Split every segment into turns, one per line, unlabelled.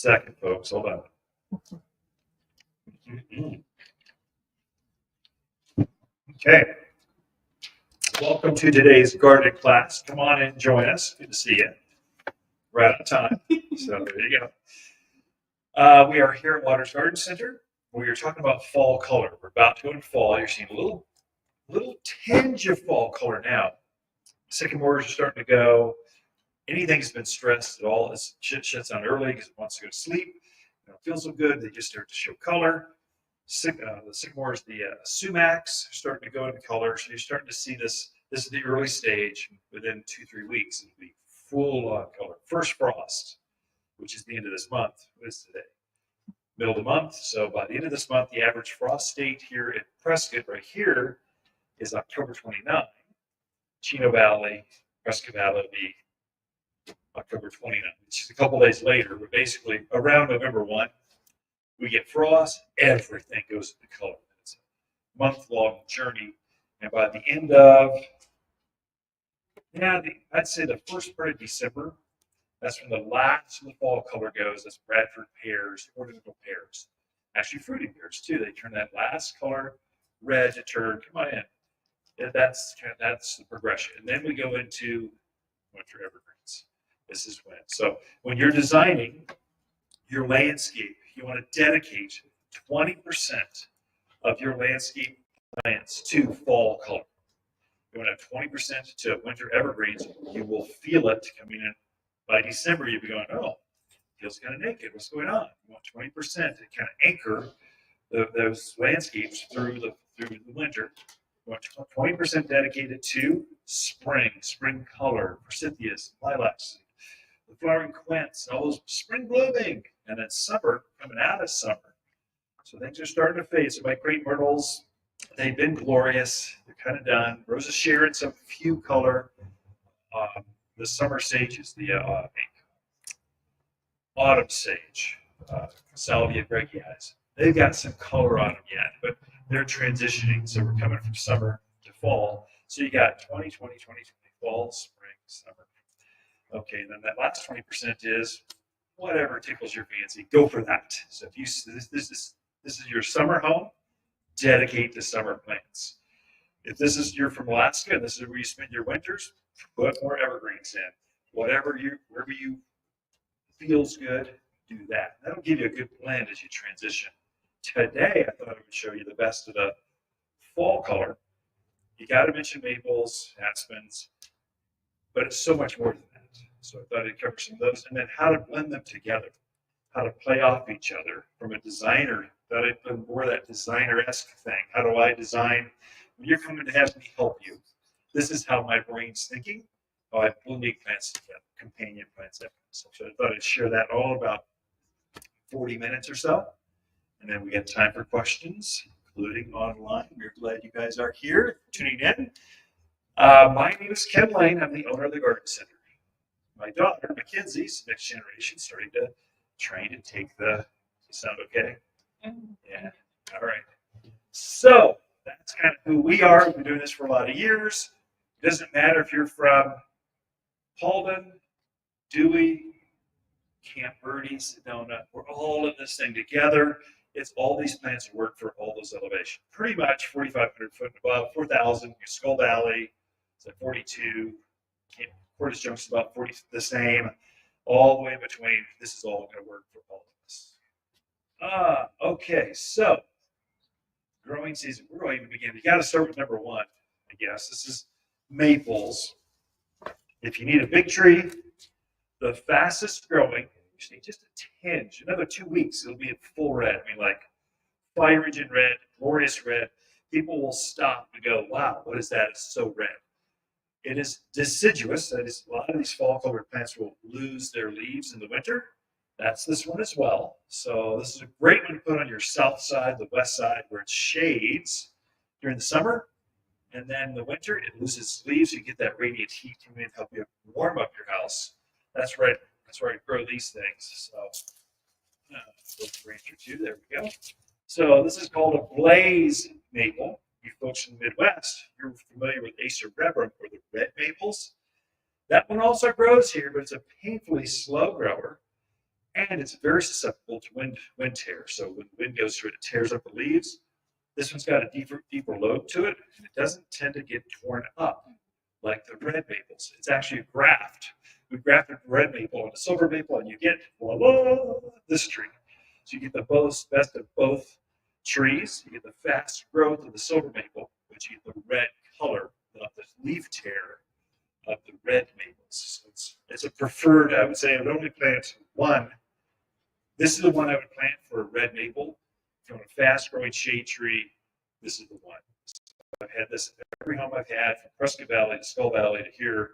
second, folks. Hold on. Okay. Welcome to today's gardening class. Come on and join us. Good to see you. Right on time. So there you go. We are here at Waters Garden Center. We are talking about fall color. We're about to go in fall. You're seeing a little tinge of fall color now. Sycamores are starting to go. Anything that's been stressed at all is shuts down early because it wants to go to sleep. It feels so good. They just start to show color. The sycamores, the sumacs are starting to go into color. So you're starting to see this. This is the early stage. Within 2-3 weeks, it'll be full on color. First frost, which is the end of this month. What is today? Middle of the month. So by the end of this month, the average frost date here at Prescott, right here, is October 29. Chino Valley, Prescott Valley will be October 29th, which is a couple days later. But basically, around November 1, we get frost, everything goes into color. It's a month-long journey. And by the end of, I'd say the first part of December, that's when the last of the fall color goes. That's Bradford pears, ornamental pears. Actually, fruiting pears, too. They turn that last color red to turn, come on in. That's the progression. And then we go into winter evergreens. This is when. So when you're designing your landscape, you want to dedicate 20% of your landscape plants to fall color. You want to have 20% to winter evergreens. You will feel it coming in. By December, you'll be going, oh, feels kind of naked. What's going on? You want 20% to kind of anchor those landscapes through the winter. You want 20% dedicated to spring color, forsythias, lilacs, the flowering quince, all those spring blooming, and then summer coming out of summer. So things are starting to fade. So my crepe myrtles, they've been glorious. They're kind of done. Rosa Sharon, some few color. The summer sage is the autumn sage, Salvia gregias. They've got some color on them yet, but they're transitioning. So we're coming from summer to fall. So you got 20, fall, spring, summer. Okay, and then that last 20% is whatever tickles your fancy. Go for that. So if you this is your summer home, dedicate to summer plants. If you're from Alaska and this is where you spend your winters, put more evergreens in. Wherever you feels good, do that. That'll give you a good blend as you transition. Today, I thought I would show you the best of the fall color. You got to mention maples, aspens, but it's so much more than that. So I thought I'd cover some of those, and then how to blend them together, how to play off each other from a designer. Thought I'd put more of that designer-esque thing. How do I design? When you're coming to have me help you, this is how my brain's thinking. I blending plants together, companion plants. So I thought I'd share that all about 40 minutes or so. And then we got time for questions, including online. We're glad you guys are here, tuning in. My name is Ken Lane. I'm the owner of the Garden Center. My daughter, Mackenzie's next generation, starting to train and take the. Sound okay? Yeah. All right. So that's kind of who we are. We've been doing this for a lot of years. It doesn't matter if you're from Halden, Dewey, Camp Verde, Sedona. We're all in this thing together. It's all these plants work for all those elevations. Pretty much 4,500 foot and above, 4,000. Skull Valley is at 42. Portage Junction's about 40, the same. All the way in between. This is all going to work for all of us. Okay, so growing season. Where do I even begin? You got to start with number one, I guess. This is maples. If you need a big tree, the fastest growing, you just need just a tinge. Another 2 weeks, it'll be in full red. I mean, like fire engine red, glorious red. People will stop and go, wow, what is that? It's so red. It is deciduous. That is, a lot of these fall colored plants will lose their leaves in the winter. That's this one as well. So this is a great one to put on your south side, the west side, where it shades during the summer. And then the winter, it loses leaves. You get that radiant heat coming in to help you warm up your house. That's right. That's where I grow these things. So, branch or two. There we go. So this is called a blaze maple. You folks in the Midwest, you're familiar with Acer rubrum or the red maples. That one also grows here, but it's a painfully slow grower. and it's very susceptible to wind tear. So when the wind goes through it, it tears up the leaves. This one's got a deeper lobe to it, and it doesn't tend to get torn up like the red maples. It's actually a graft. We grafted red maple on a silver maple, and you get voila, this tree. So you get the best of both trees. You get the fast growth of the silver maple, but you get the red color of the leaf tear of the red maples. So it's a preferred, I would say, I would only plant one. This is the one I would plant for a red maple. If you want a fast growing shade tree, this is the one. I've had this in every home I've had, from Prescott Valley to Skull Valley to here.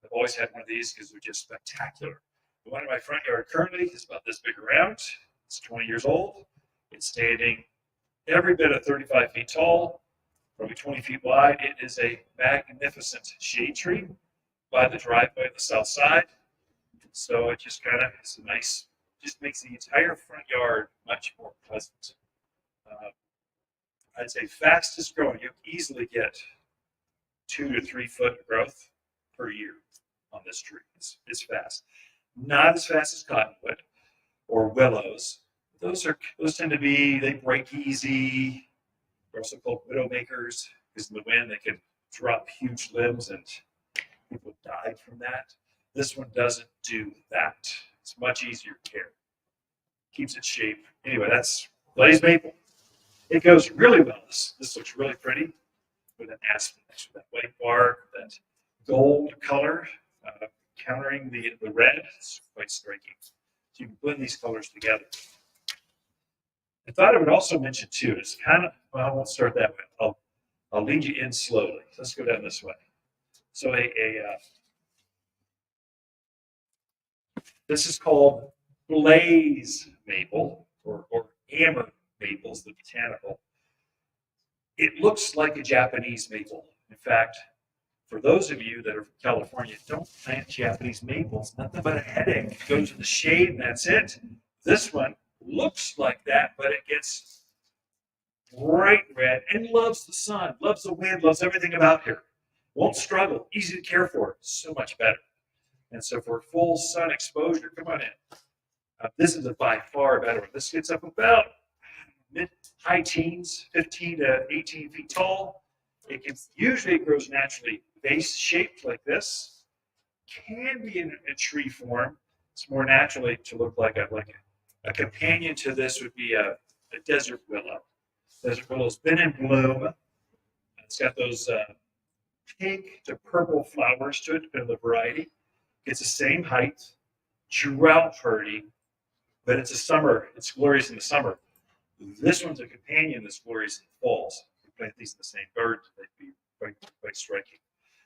I've always had one of these because they're just spectacular. The one in my front yard currently is about this big around. It's 20 years old. It's standing every bit of 35 feet tall, probably 20 feet wide. It is a magnificent shade tree by the driveway on the south side. So it just kind of is a nice, just makes the entire front yard much more pleasant. I'd say fastest growing, you easily get 2 to 3 foot growth per year on this tree. It's fast. Not as fast as cottonwood or willows. Those tend to be, they break easy. They're also called widow makers because in the wind they can drop huge limbs and people die from that. This one doesn't do that. It's much easier to care. Keeps its shape. Anyway, that's glazed maple. It goes really well. This looks really pretty with an aspen next to that white bark, that gold color, countering the red. It's quite striking. So you can blend these colors together. I thought I would also mention too, it's kind of, well, I won't start that way. I'll lead you in slowly. Let's go down this way. So this is called blaze maple or amber maples, the botanical. It looks like a Japanese maple. In fact, for those of you that are from California, don't plant Japanese maples. Nothing but a headache. It goes in the shade and that's it. This one looks like that, but it gets bright red and loves the sun, loves the wind, loves everything about here. Won't struggle, easy to care for, so much better. And so for full sun exposure, come on in. This is a by far better one. This gets up about high teens, 15 to 18 feet tall. Usually it grows naturally vase shaped like this. Can be in a tree form. It's more naturally to look like a companion to this would be a desert willow. Desert willow's been in bloom. It's got those pink to purple flowers to it, depending on the variety. It's the same height, drought hardy, but it's glorious in the summer. This one's a companion that's glorious in the falls. If you plant these in the same garden, they'd be quite striking.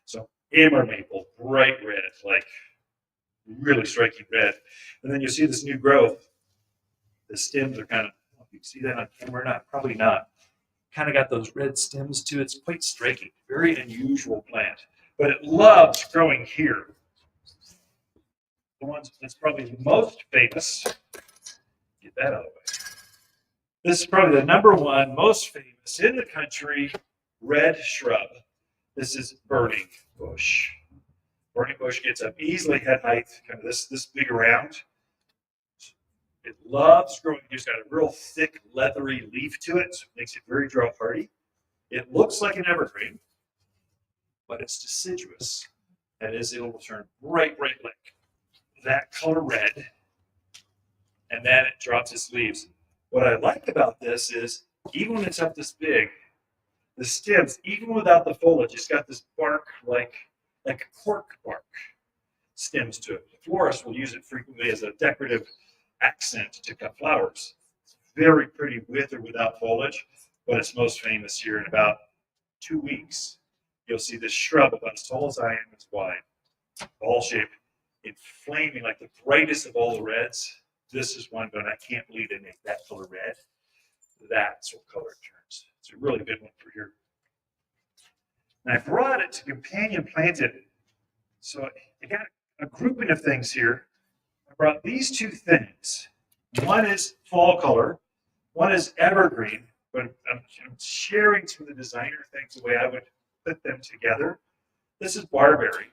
So amber maple, bright red, like really striking red. And then you see this new growth. The stems are kind of, you can see that on camera or not? Probably not. Kind of got those red stems too. It's quite striking. Very unusual plant. But it loves growing here. The one that's probably most famous, get that out of the way. This is probably the number one most famous in the country red shrub. This is burning bush. Burning bush gets up easily head height, kind of this big around. It loves growing. It's got a real thick, leathery leaf to it, so it makes it very drought hardy. It looks like an evergreen, but it's deciduous. That is, it will turn bright like that color red, and then it drops its leaves. What I like about this is, even when it's up this big, the stems, even without the foliage, it's got this bark like a cork bark stems to it. The florists will use it frequently as a decorative accent to cut flowers. It's very pretty with or without foliage, but it's most famous here in about 2 weeks. You'll see this shrub about as tall as I am, as wide, ball shaped, inflaming, like the brightest of all the reds. This is one, but I can't believe they make that color red. That's what color it turns. It's a really good one for here. And I brought it to companion planted. So I got a grouping of things here. I brought these two things. One is fall color. One is evergreen. But I'm sharing some of the designer things, the way I would put them together. This is barberry.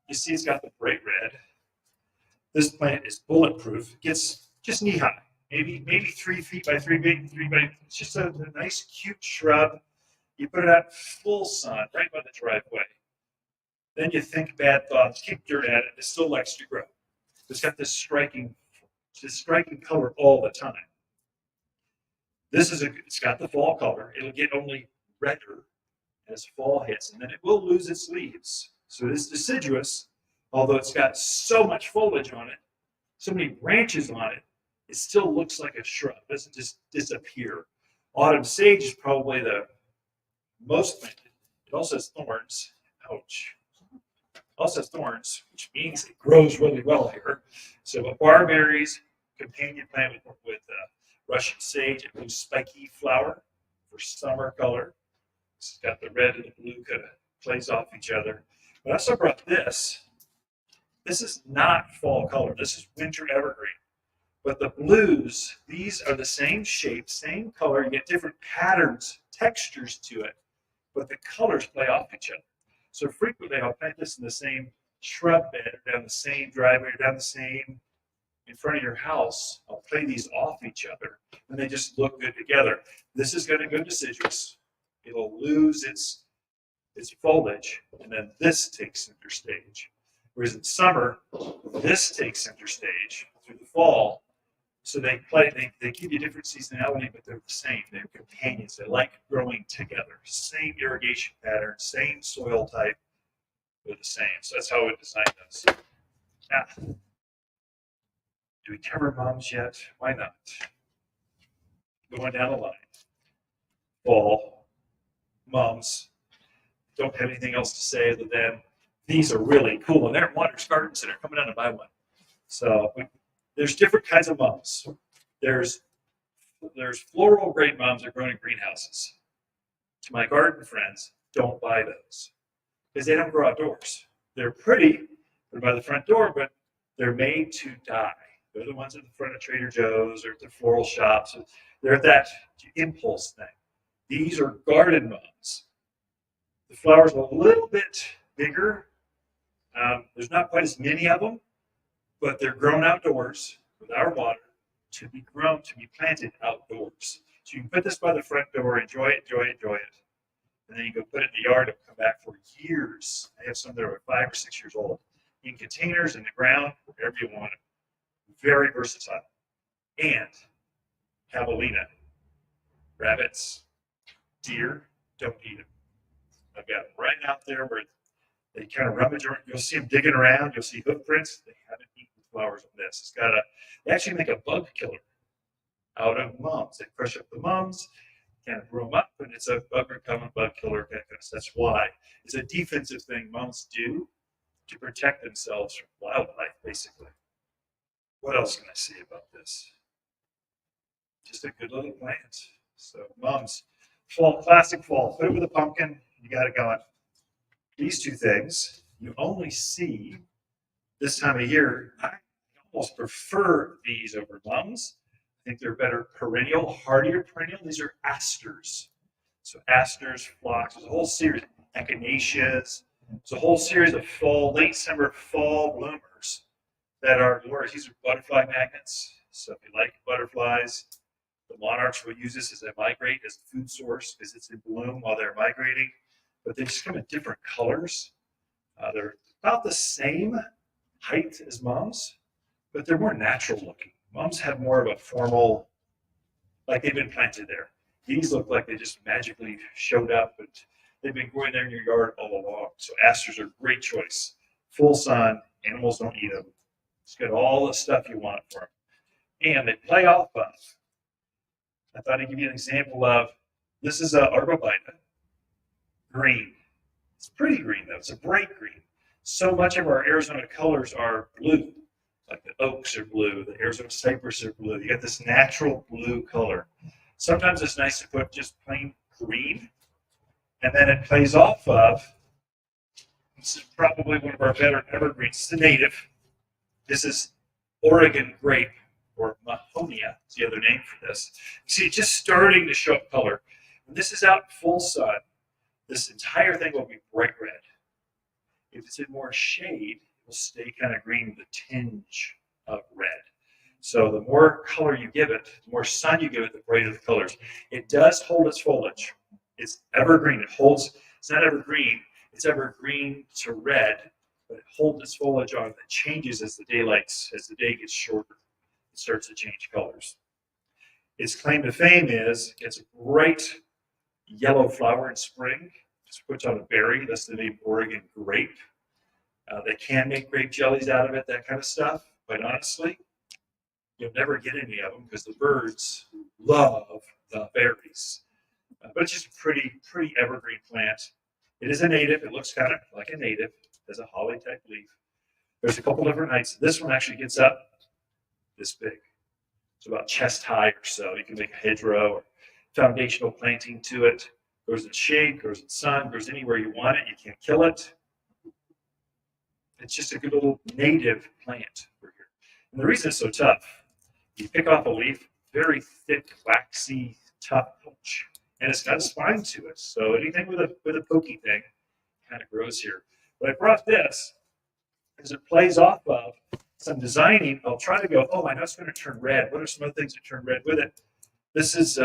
You see it's got the bright red. This plant is bulletproof. It gets just knee high, maybe 3 feet by 3 feet, 3 by. It's just a nice, cute shrub. You put it out in full sun, right by the driveway. Then you think bad thoughts, kick dirt at it. It still likes to grow. It's got this striking color all the time. It's got the fall color. It'll get only redder as fall hits, and then it will lose its leaves. So it is deciduous, although it's got so much foliage on it, so many branches on it, it still looks like a shrub. It doesn't just disappear. Autumn sage is probably the most planted. It also has thorns. Ouch. It also has thorns, which means it grows really well here. So barberries, companion plant with Russian sage, a blue spiky flower for summer color. It's got the red and the blue kind of plays off each other. But I also brought this. This is not fall color. This is winter evergreen. But the blues, these are the same shape, same color. You get different patterns, textures to it, but the colors play off each other. So frequently I'll plant this in the same shrub bed or down the same driveway or down the same in front of your house. I'll play these off each other and they just look good together. This is going to go deciduous. It'll lose its foliage, and then this takes center stage. Whereas in summer, this takes center stage through the fall. So they give you different seasonality, but they're the same. They're companions. They like growing together. Same irrigation pattern, same soil type. They're the same. So that's how we designed this. Now, do we cover mums yet? Why not? Going down the line. Fall, mums. Don't have anything else to say other than these are really cool. And they're at Waters Garden Center. Coming down to buy one. So there's different kinds of mums. There's floral grade mums that are grown in greenhouses. To my garden friends, don't buy those because they don't grow outdoors. They're pretty, they're by the front door, but they're made to die. They're the ones at the front of Trader Joe's or at the floral shops. They're that impulse thing. These are garden mums. The flowers are a little bit bigger. There's not quite as many of them, but they're grown outdoors with our water to be planted outdoors. So you can put this by the front door, enjoy it. And then you go put it in the yard, it'll come back for years. I have some that are 5 or 6 years old. In containers, in the ground, wherever you want it. Very versatile. And javelina, rabbits, deer, don't eat them. I've got them right out there where they kind of rummage around. You'll see them digging around. You'll see hoof prints. They haven't eaten flowers on this. They actually make a bug killer out of mums. They crush up the mums, kind of brew them up, and it's a bug repellent, bug killer. That's why. It's a defensive thing mums do to protect themselves from wildlife, basically. What else can I say about this? Just a good little plant. So mums, fall, classic fall. Put it with a pumpkin. You got it going. These two things you only see this time of year. I almost prefer these over mums. I think they're better perennial, hardier perennial. These are asters. So asters, phlox, there's a whole series. Echinaceas. There's a whole series of late summer, fall bloomers that are glorious. These are butterfly magnets. So if you like butterflies, the monarchs will use this as they migrate as a food source because it's in bloom while they're migrating. But they just come in different colors. They're about the same height as mums, but they're more natural looking. Mums have more of a formal, like they've been planted there. These look like they just magically showed up, but they've been growing there in your yard all along. So asters are a great choice. Full sun, animals don't eat them. It's got all the stuff you want for them. And they play off of. I thought I'd give you an example of, this is a arborvitae. Green. It's pretty green though. It's a bright green. So much of our Arizona colors are blue. Like the oaks are blue, the Arizona cypress are blue. You got this natural blue color. Sometimes it's nice to put just plain green, and then it plays off of, this is probably one of our better evergreens. It's a native. This is Oregon grape, or Mahonia is the other name for this. You see, it's just starting to show up color. When this is out in full sun, this entire thing will be bright red. If it's in more shade, it will stay kind of green with a tinge of red. So the more color you give it, the more sun you give it, the brighter the colors. It does hold its foliage. It's evergreen. It holds, it's not evergreen, it's evergreen to red, but it holds its foliage on. It changes as the day gets shorter. It starts to change colors. Its claim to fame is it gets a bright yellow flower in spring. Just puts on a berry. That's the name Oregon grape. They can make grape jellies out of it, that kind of stuff. But honestly, you'll never get any of them because the birds love the berries. But it's just a pretty evergreen plant. It is a native. It looks kind of like a native. It has a holly type leaf. There's a couple different heights. This one actually gets up this big. It's about chest high or so. You can make a hedgerow or foundational planting to it. Grows in shade, grows in sun, grows anywhere you want it. You can't kill it. It's just a good little native plant for here. And the reason it's so tough, you pick off a leaf, very thick, waxy, tough punch, and it's got a spine to it. So anything with a pokey thing kind of grows here. But I brought this because it plays off of some designing. I'll try to go, oh, I know it's going to turn red. What are some other things that turn red with it? This is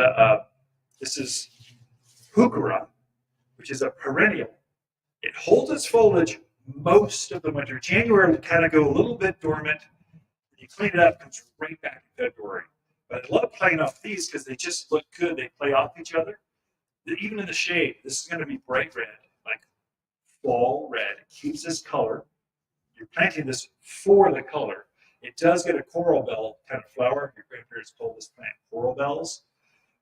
heuchera, which is a perennial. It holds its foliage most of the winter. January will kind of go a little bit dormant. When you clean it up, it comes right back in February. But I love playing off these because they just look good. They play off each other. Even in the shade, this is going to be bright red, like fall red. It keeps this color. You're planting this for the color. It does get a coral bell kind of flower. Your grandparents called this plant coral bells.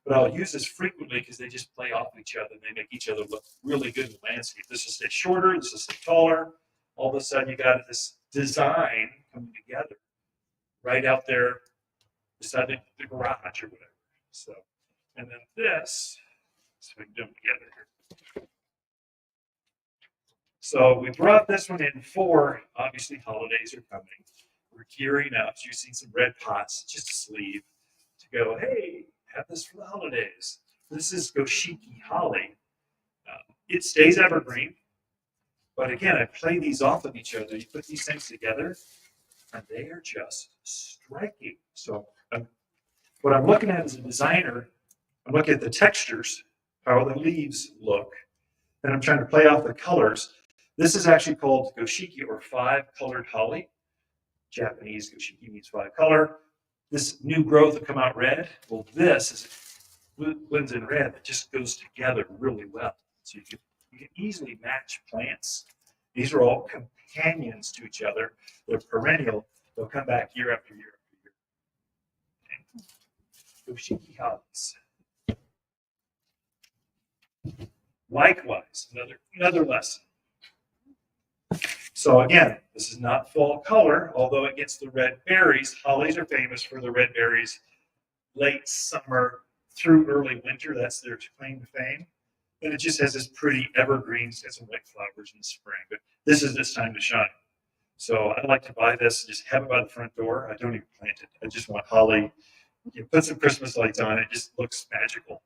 But I'll use this frequently because they just play off each other. They make each other look really good in the landscape. This will stay shorter. This will stay taller. All of a sudden, you got this design coming together right out there beside the garage or whatever. So, and then this, so we can do them together here. So we brought this one in for, obviously, holidays are coming. We're gearing up. So you've seen some red pots, just a sleeve, to go, hey, have this for the holidays. This is Goshiki holly. It stays evergreen, but again, I play these off of each other. You put these things together, and they are just striking. So what I'm looking at as a designer, I'm looking at the textures, how the leaves look, and I'm trying to play off the colors. This is actually called Goshiki, or five-colored holly. Japanese Goshiki means five-color. This new growth will come out red. Well, this is blends in red. It just goes together really well. So you can easily match plants. These are all companions to each other. They're perennial. They'll come back year after year after year. Goshiki hollies. Likewise, another lesson. So again, this is not fall color, although it gets the red berries. Hollies are famous for the red berries late summer through early winter. That's their claim to fame. And it just has this pretty evergreen, it's got some white flowers in the spring. But this is its time to shine. So I like to buy this, just have it by the front door. I don't even plant it. I just want holly. You put some Christmas lights on it. It just looks magical.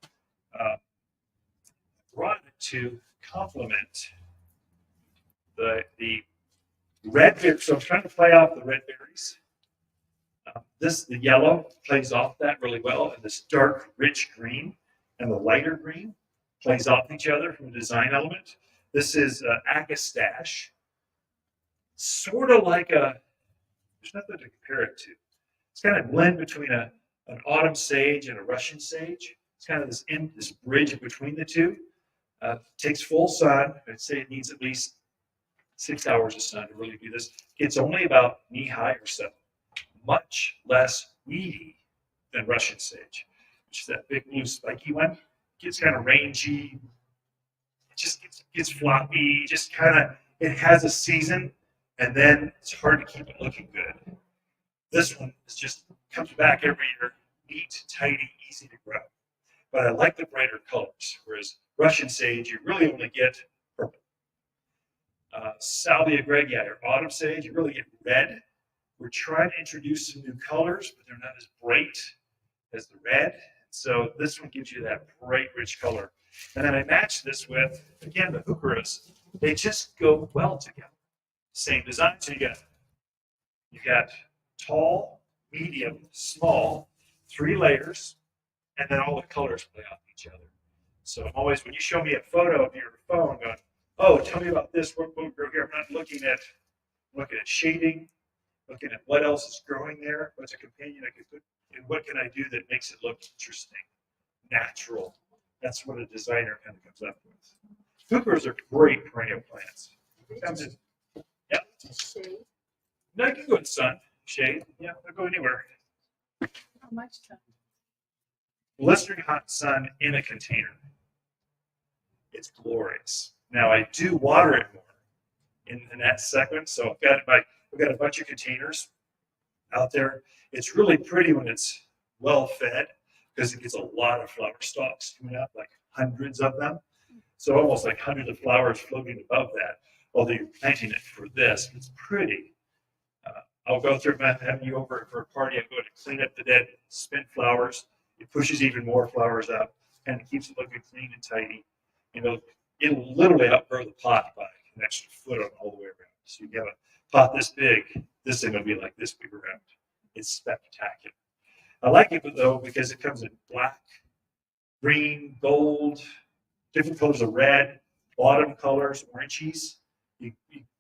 Brought it to complement the red berries. So I'm trying to play off the red berries. The yellow plays off that really well, and this dark, rich green and the lighter green plays off each other from a design element. This is Agastache, sort of like there's nothing to compare it to. It's kind of blend between an autumn sage and a Russian sage. It's kind of this bridge between the two. Takes full sun. I'd say it needs at least 6 hours of sun to really do this. It's only about knee high or so. Much less weedy than Russian sage, which is that big blue spiky one. Gets kind of rangy. It just gets floppy. Just kind of, it has a season, and then it's hard to keep it looking good. This one is just comes back every year, neat, tidy, easy to grow. But I like the brighter colors, whereas Russian sage, you really only get purple. Salvia greggii, or autumn sage, you really get red. We're trying to introduce some new colors, but they're not as bright as the red. So this one gives you that bright, rich color. And then I match this with, again, the heucheras. They just go well together. Same design. So you got tall, medium, small, 3 layers, and then all the colors play off each other. So I'm always, when you show me a photo of your phone, going, oh, tell me about this, what grow here. I'm not looking at shading, looking at what else is growing there, what's a companion I could put, and what can I do that makes it look interesting, natural. That's what a designer kind of comes up with. Hoopers are great perennial plants. Comes in, yeah. No, you can go in sun, shade. Yeah, they'll go anywhere.
How much sun?
Blistering hot sun in a container. It's glorious. Now I do water it more in that sequence. So I've got a bunch of containers out there. It's really pretty when it's well fed because it gets a lot of flower stalks coming up, like hundreds of them. So almost like hundreds of flowers floating above that. Although you're planting it for this, it's pretty. I'll go through having you over for a party. I'm going to clean up the dead spent flowers. It pushes even more flowers up and it keeps it looking clean and tidy. It'll literally outgrow the pot by an extra foot on all the way around. So you have a pot this big, this thing will be like this big around. It's spectacular. I like it though because it comes in black, green, gold, different colors of red, autumn colors, oranges.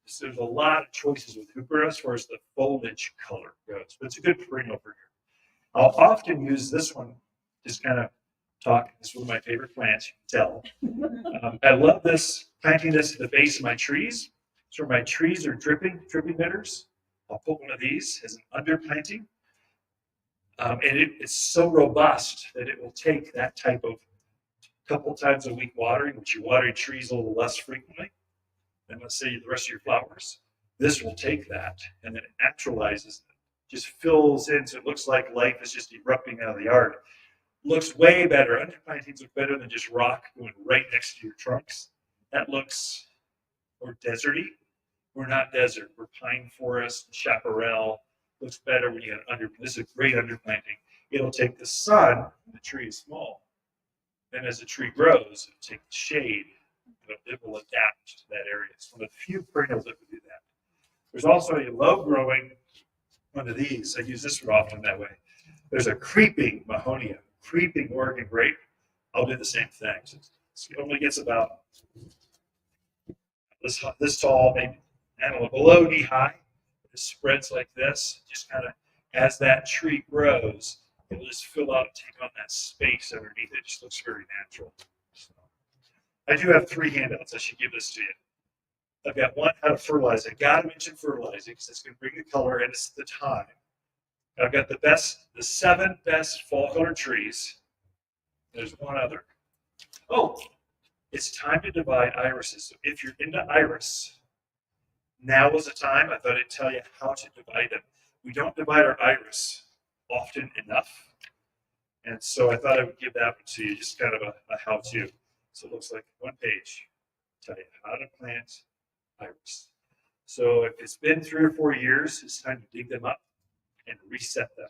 So there's a lot of choices with hooper as far as the foliage color goes, but it's a good perennial for here. I'll often use this one, just kind of talk. This is one of my favorite plants, you can tell. I love this, planting this at the base of my trees. So my trees are dripping bitters. I'll put one of these as an underplanting. And it's so robust that it will take that type of couple times a week watering, which you water your trees a little less frequently than let's say the rest of your flowers. This will take that and then it naturalizes it, just fills in so it looks like life is just erupting out of the yard. Looks way better. Underplantings look better than just rock going right next to your trunks. That looks more deserty. We're not desert. We're pine forest, chaparral. Looks better when you have this is a great underplanting. It'll take the sun, the tree is small. Then as the tree grows, it'll take the shade. It will adapt to that area. It's one of the few perennials that will do that. There's also a low-growing one of these. I use this one often that way. There's a creeping Mahonia, creeping Oregon grape. I'll do the same thing. So it only gets about this tall, maybe I don't know, below knee high. It spreads like this. Just kind of as that tree grows, it'll just fill out and take on that space underneath. It just looks very natural. So, I do have 3 handouts. I should give this to you. I've got one how to fertilize. I got to mention fertilizing because it's going to bring the color and it's the time. I've got the 7 best fall color trees. There's one other. Oh, it's time to divide irises. So if you're into iris, now is the time. I thought I'd tell you how to divide them. We don't divide our iris often enough. And so I thought I would give that one to you, just kind of a how-to. So it looks like one page. Tell you how to plant iris. So if it's been 3 or 4 years, it's time to dig them up and reset them.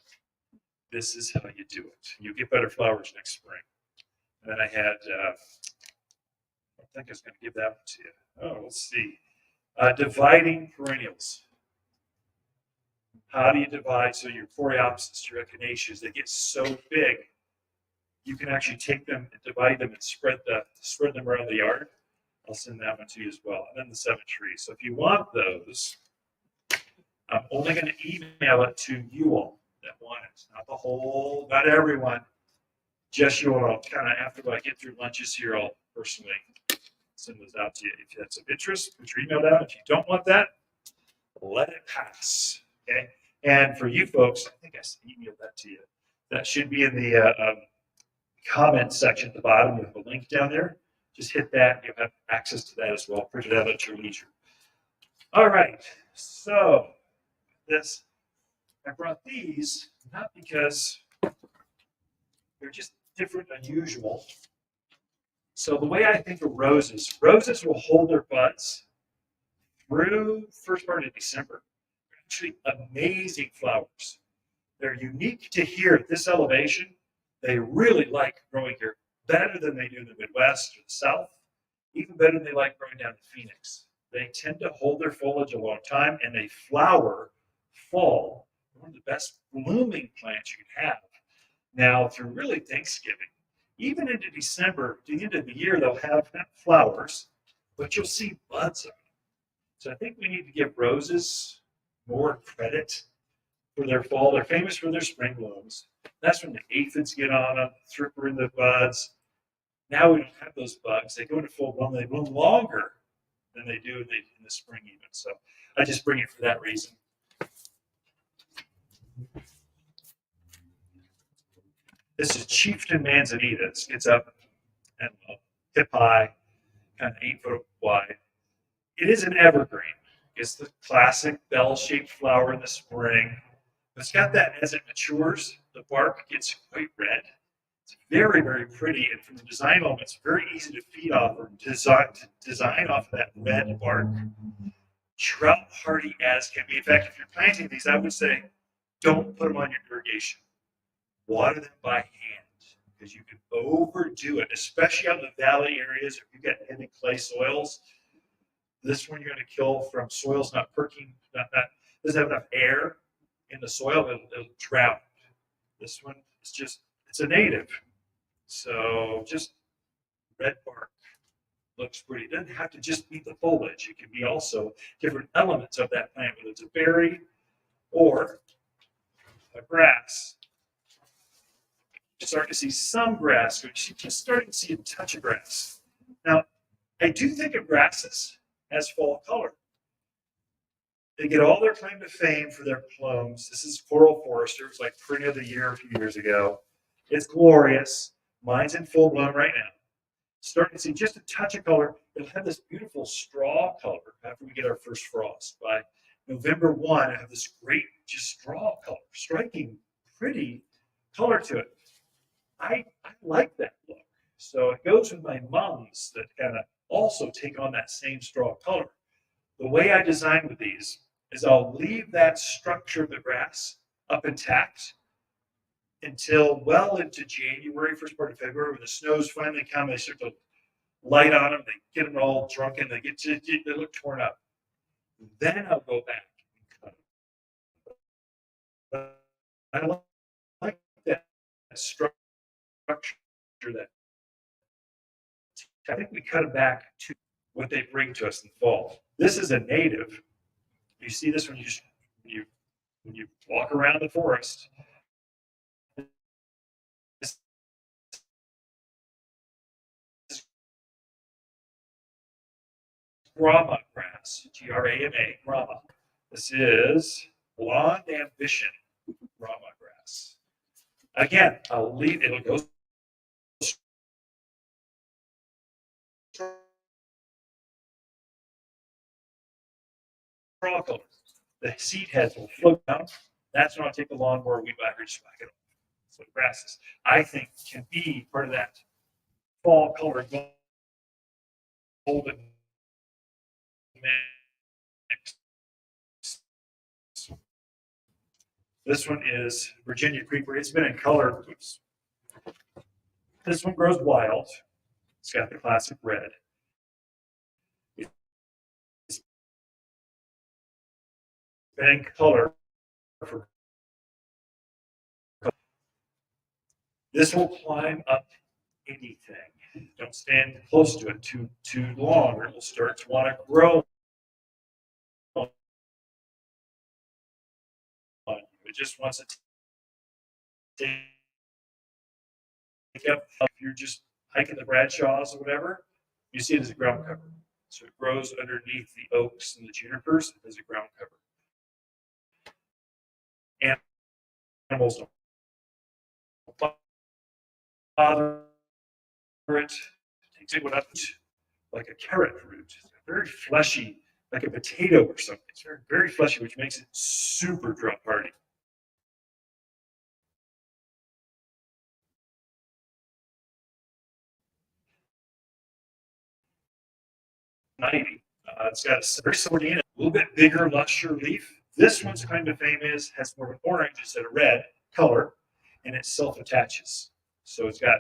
This is how you do it. You'll get better flowers next spring. And then I had, I think I was going to give that one to you. Oh, let's see. Dividing perennials. How do you divide? So your coreopsis, your echinaceas, they get so big, you can actually take them and divide them and spread them around the yard. I'll send that one to you as well. And then the 7 trees. So if you want those, I'm only going to email it to you all that want it. Not everyone. Just you all. Kind of after I get through lunches here, I'll personally send those out to you. If that's of interest, put your email down. If you don't want that, let it pass. Okay. And for you folks, I think I emailed that to you. That should be in the comment section at the bottom. You have a link down there. Just hit that. And you'll have access to that as well. Print it out at your leisure. All right. So I brought these not because they're just different, unusual. So the way I think of roses will hold their buds through first part of December. They're actually amazing flowers. They're unique to here at this elevation. They really like growing here better than they do in the Midwest or the South, even better than they like growing down in Phoenix. They tend to hold their foliage a long time and they flower fall one of the best blooming plants you can have. Now, through really Thanksgiving, even into December, to the end of the year, they'll have not flowers, but you'll see buds on them. So I think we need to give roses more credit for their fall. They're famous for their spring blooms. That's when the aphids get on them, thripper in the buds. Now we don't have those bugs. They go into full bloom. They bloom longer than they do in the spring even. So I just bring it for that reason. This is Chieftain Manzanita. It gets up and hip high, kind of 8 foot wide. It is an evergreen. It's the classic bell-shaped flower in the spring. It's got that as it matures, the bark gets quite red. It's very, very pretty, and from the design element, it's very easy to feed off or design off of that red bark. Drought hardy as can be. In fact, if you're planting these, I would say don't put them on your irrigation. Water them by hand because you can overdo it, especially out in the valley areas. If you've got heavy clay soils, this one you're going to kill from soils not perking, not doesn't have enough air in the soil. It'll drown. This one is just it's a native, so just red bark looks pretty. It doesn't have to just be the foliage. It can be also different elements of that plant, whether it's a berry or a grass. You start to see some grass, but you're just starting to see a touch of grass. Now, I do think of grasses as fall color. They get all their claim to fame for their plumes. This is Coral Forester. It was like Print of the Year a few years ago. It's glorious. Mine's in full bloom right now. Starting to see just a touch of color. It'll have this beautiful straw color after we get our first frost. By November 1, I have this great just straw color, striking, pretty color to it. I like that look. So it goes with my mums that kind of also take on that same straw color. The way I design with these is I'll leave that structure of the grass up intact until well into January, first part of February, when the snows finally come, they start to light on them, they get them all drunken, they look torn up. Then I'll go back and cut them. I like that structure that I think we cut them back to what they bring to us in the fall. This is a native. You see this when you walk around the forest. This grama grass, Grama, grama. This is blonde ambition grama grass. Again, I'll leave it'll go straw color. The seed heads will float down. That's when I'll take the lawnmower, weed whacker, just whack it off. So the grasses, I think, can be part of that fall color golden mix. This one is Virginia Creeper. It's been in color. Oops. This one grows wild. It's got the classic red. It's been in color for. This will climb up anything. Don't stand close to it too long, or it will start to want to grow on you. It just wants to take up. If you're just hiking the Bradshaws or whatever, you see it as a ground cover. So it grows underneath the oaks and the junipers as a ground cover. Animals don't bother it. Takes it up like a carrot root. It's very fleshy, like a potato or something. It's very, very fleshy, which makes it super drought hardy. It's got a very similar DNA, a little bit bigger, lusher leaf. This one's kind of famous, has more of an orange instead of red color, and it self-attaches. So it's kind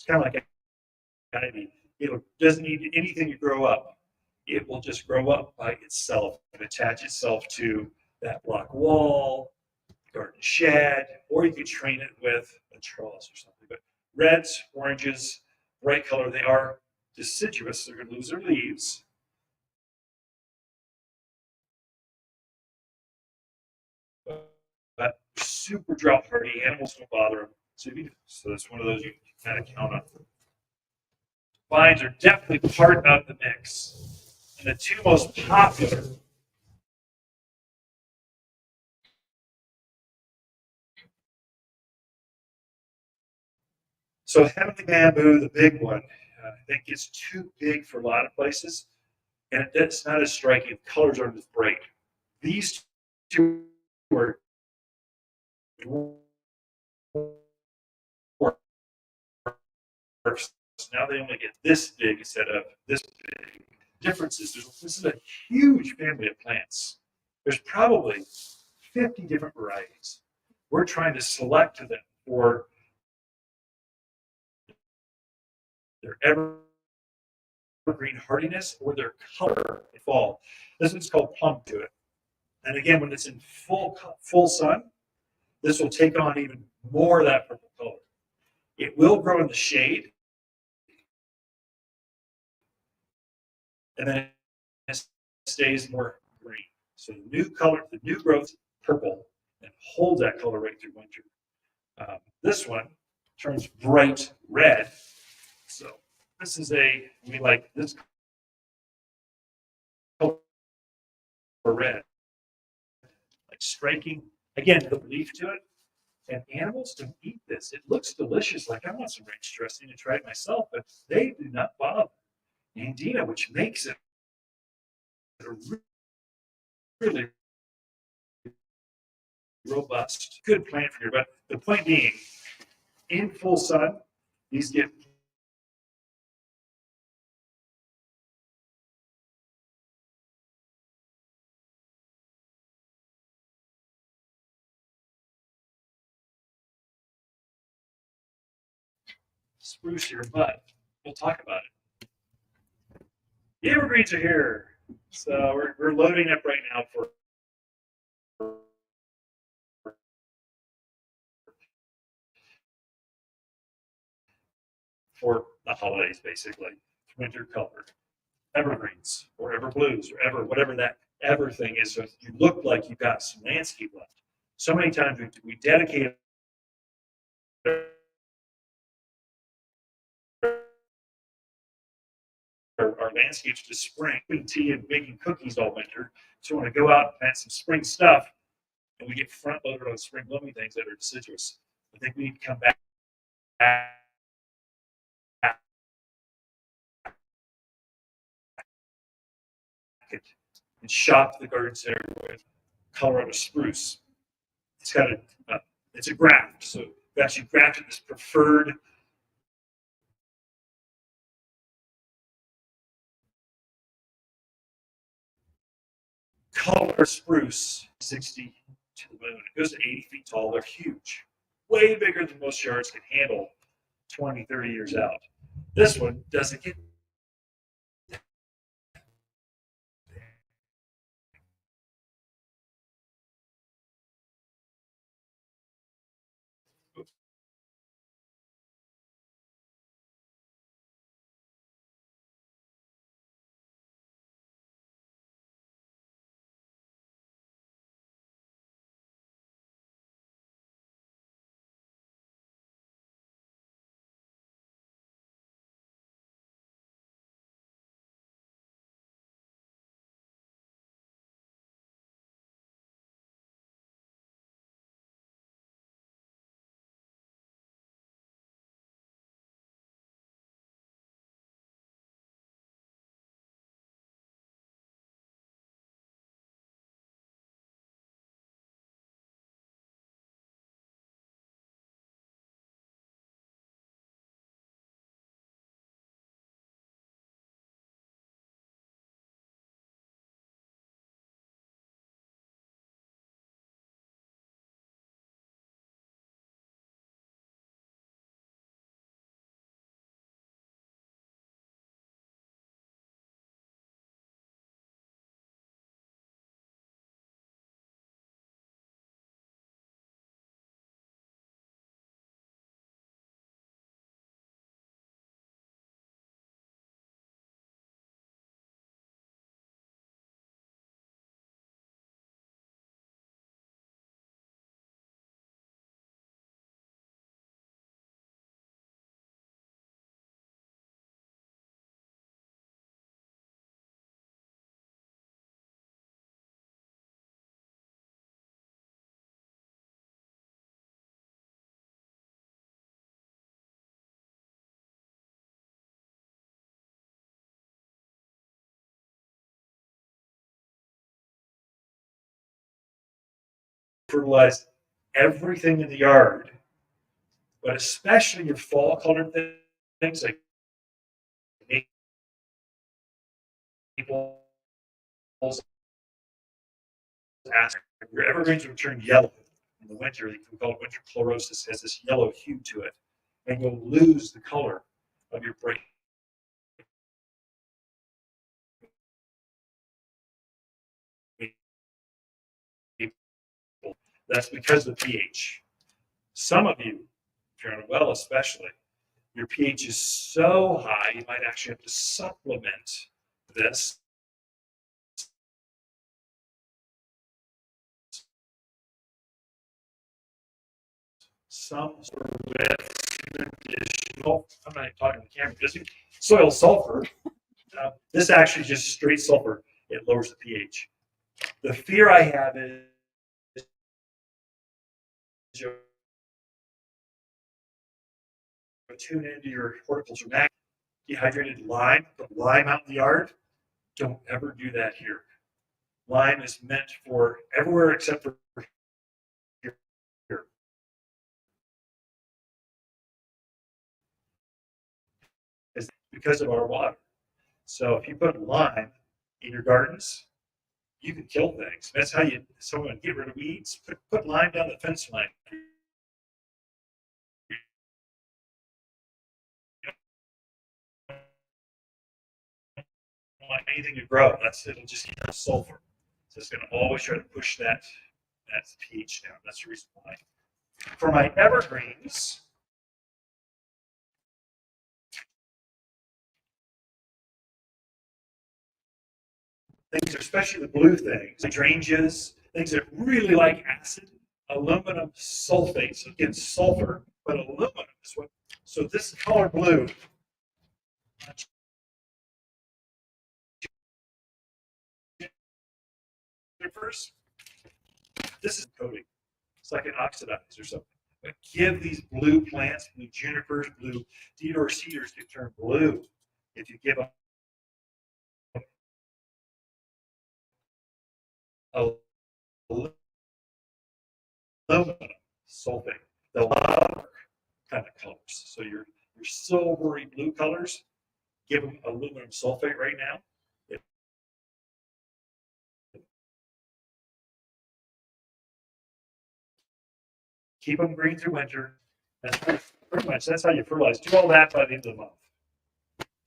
of like a ivy. It doesn't need anything to grow up. It will just grow up by itself and attach itself to that block wall, garden shed, or you could train it with a trellis or something. But reds, oranges, bright color, they are deciduous. They're going to lose their leaves. But super drought hardy. Animals don't bother them. So that's one of those you kind of count on. Vines are definitely part of the mix. And the two most popular. So heavenly bamboo, the big one, I think is too big for a lot of places, and it's not as striking. The colors aren't as bright. These two are dwarfs. Now they only get this big instead of this big. Differences. This is a huge family of plants. There's probably 50 different varieties. We're trying to select them for their evergreen hardiness or their color in fall. This one's called plum to it. And again, when it's in full sun, this will take on even more of that purple color. It will grow in the shade, and then it stays more green. So the new color, the new growth, purple, and holds that color right through winter. This one turns bright red. So this is we like this color red, like striking. Again, the leaf to it. And animals don't eat this. It looks delicious. Like I want some ranch dressing to try it myself, but they do not bother. Andina, which makes it a really robust, good plant for you. But the point being, in full sun, these get spruce here, but we'll talk about it. The evergreens are here. So we're loading up right now for the holidays, basically. Winter color. Evergreens or ever blues or ever whatever that ever thing is. So you look like you've got some landscape left. So many times we dedicate our landscapes to spring, tea and baking cookies all winter. So we want to go out and plant some spring stuff, and we get front loaded on spring blooming things that are deciduous. I think we need to come back and shop the garden center with Colorado spruce. It's got it's a graft, so we actually grafted this preferred color spruce, 60 to the moon. It goes to 80 feet tall. They're huge, way bigger than most yards can handle 20, 30 years out. This one doesn't get fertilize everything in the yard, but especially your fall colored things like maples, your evergreens will turn yellow in the winter. We call it winter chlorosis, has this yellow hue to it, and you'll lose the color of your bright. That's because of the pH. Some of you, if you're on a well especially, your pH is so high you might actually have to supplement this. Some sort of additional, I'm not even talking to the camera, just soil sulfur. This actually just straight sulfur, it lowers the pH. The fear I have is you tune into your horticulture mag, dehydrated lime, put lime out in the yard. Don't ever do that here. Lime is meant for everywhere except for here. It's because of our water. So if you put lime in your gardens, you can kill things. That's how you someone get rid of weeds. Put lime down the fence line. You don't want anything to grow. It'll just keep sulfur. So it's going to always try to push that pH down. That's the reason why. For my evergreens, things, especially the blue things, hydrangeas, things that really like acid, aluminum sulfate. So again, sulfur, but aluminum is what. So this color blue, first, this is coating. It's like an oxidized or something. But give these blue plants, blue junipers, blue Deodar cedars to turn blue if you give them aluminum sulfate. They'll love kind of colors. So your silvery blue colors, give them aluminum sulfate right now. Keep them green through winter. That's pretty much that's how you fertilize. Do all that by the end of the month.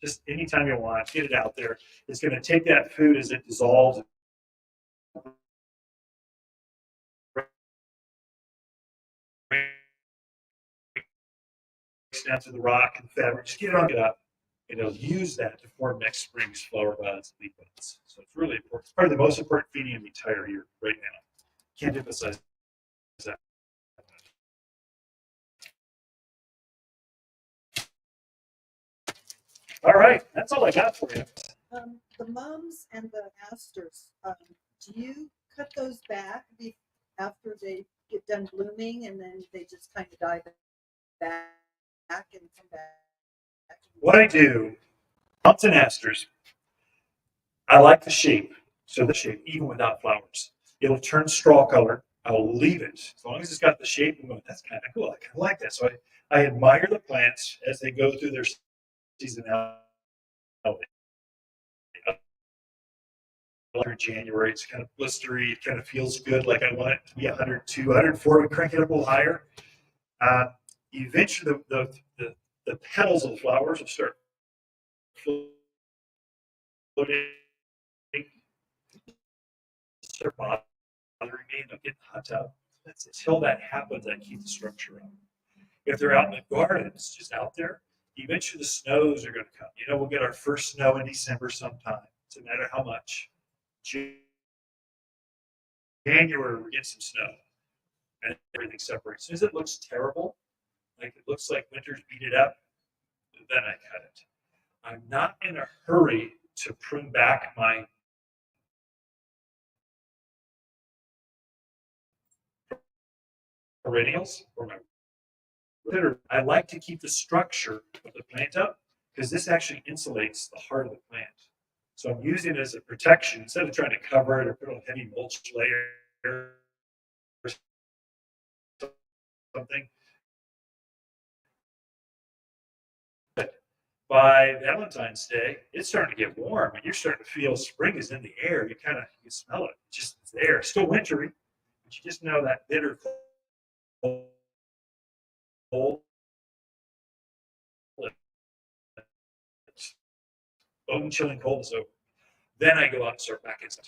Just anytime you want, get it out there. It's going to take that food as it dissolves down to the rock and fabric. Just get it up, and it'll use that to form next spring's flower buds and leaf buds. So it's really important. It's probably the most important feeding in the entire year right now. Can't emphasize that. All right, that's all I got for you.
The mums and the asters, do you cut those back after they get done blooming and then they just kind of die back and come back?
What I do, mums and asters, I like the shape. So the shape, even without flowers, it'll turn straw color. I'll leave it as long as it's got the shape. I'm going, that's kind of cool. I kind of like that. So I admire the plants as they go through their seasonality. January, it's kind of blistery. It kind of feels good. Like I want it to be 102, 104. We crank it up a little higher. Eventually, the petals of the flowers will start floating. Start bothering me, and I'm getting hot tub. That's until that happens, I keep the structure up. If they're out in the garden, it's just out there. Eventually, the snows are going to come. You know, we'll get our first snow in December sometime. It doesn't matter how much. January, we get some snow, and everything separates. As soon as it looks terrible, like it looks like winter's beat it up, then I cut it. I'm not in a hurry to prune back my perennials or my. I like to keep the structure of the plant up because this actually insulates the heart of the plant. So I'm using it as a protection instead of trying to cover it or put on a heavy mulch layer. something. But by Valentine's Day, it's starting to get warm, and you're starting to feel spring is in the air. You can smell it. It's there. It's still wintry, but you just know that bitter cold. Bone chilling cold is over. Then I go out and start back inside.